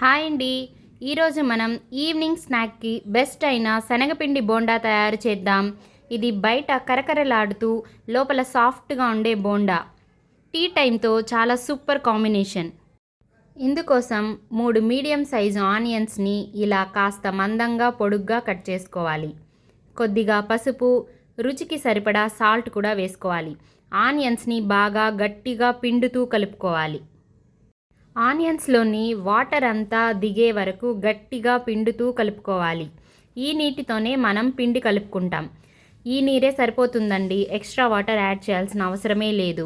Hi అండి. ఈరోజు మనం ఈవినింగ్ స్నాక్కి బెస్ట్ అయిన శనగపిండి బోండా తయారు చేద్దాం. ఇది బయట కరకరలాడుతూ లోపల సాఫ్ట్గా ఉండే బోండా. టీ టైంతో చాలా సూపర్ కాంబినేషన్. ఇందుకోసం 3 మీడియం సైజు ఆనియన్స్ని ఇలా కాస్త మందంగా పొడుగ్గా కట్ చేసుకోవాలి. కొద్దిగా పసుపు, రుచికి సరిపడా సాల్ట్ కూడా వేసుకోవాలి. ఆనియన్స్ని బాగా గట్టిగా పిండుతూ కలుపుకోవాలి. ఆనియన్స్లోని వాటర్ అంతా దిగే వరకు గట్టిగా పిండుతూ కలుపుకోవాలి. ఈ నీటితోనే మనం పిండి కలుపుకుంటాం. ఈ నీరే సరిపోతుందండి, ఎక్స్ట్రా వాటర్ యాడ్ చేయాల్సిన అవసరమే లేదు.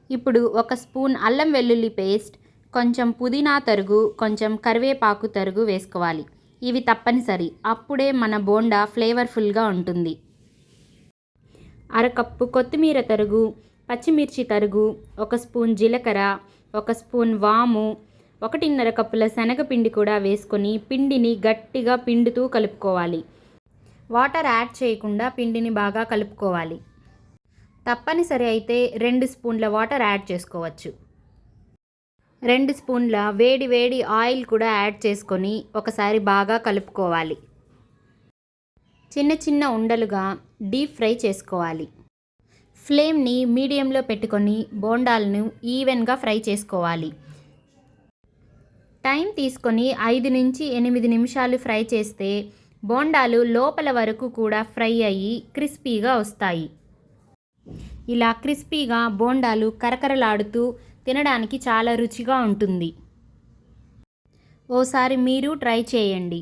ఇప్పుడు 1 స్పూన్ అల్లం వెల్లుల్లి పేస్ట్, కొంచెం పుదీనా తరుగు, కొంచెం కరివేపాకు తరుగు వేసుకోవాలి. ఇవి తప్పనిసరి, అప్పుడే మన బోండా ఫ్లేవర్ఫుల్గా ఉంటుంది. అరకప్పు కొత్తిమీర తరుగు, పచ్చిమిర్చి తరుగు, 1 స్పూన్ జీలకర్ర, 1 స్పూన్ వాము, 1.5 కప్పుల శనగపిండి కూడా వేసుకొని పిండిని గట్టిగా పిండుతూ కలుపుకోవాలి. వాటర్ యాడ్ చేయకుండా పిండిని బాగా కలుపుకోవాలి. తప్పనిసరి అయితే 2 స్పూన్ల వాటర్ యాడ్ చేసుకోవచ్చు. 2 స్పూన్ల వేడి వేడి ఆయిల్ కూడా యాడ్ చేసుకొని ఒకసారి బాగా కలుపుకోవాలి. చిన్న చిన్న ఉండలుగా డీప్ ఫ్రై చేసుకోవాలి. ఫ్లేమ్ని మీడియంలో పెట్టుకొని బోండాలను ఈవెన్గా ఫ్రై చేసుకోవాలి. టైం తీసుకొని 5 నుంచి 8 నిమిషాలు ఫ్రై చేస్తే బోండాలు లోపల వరకు కూడా ఫ్రై అయ్యి క్రిస్పీగా వస్తాయి. ఇలా క్రిస్పీగా బోండాలు కరకరలాడుతూ తినడానికి చాలా రుచిగా ఉంటుంది. ఓసారి మీరు ట్రై చేయండి.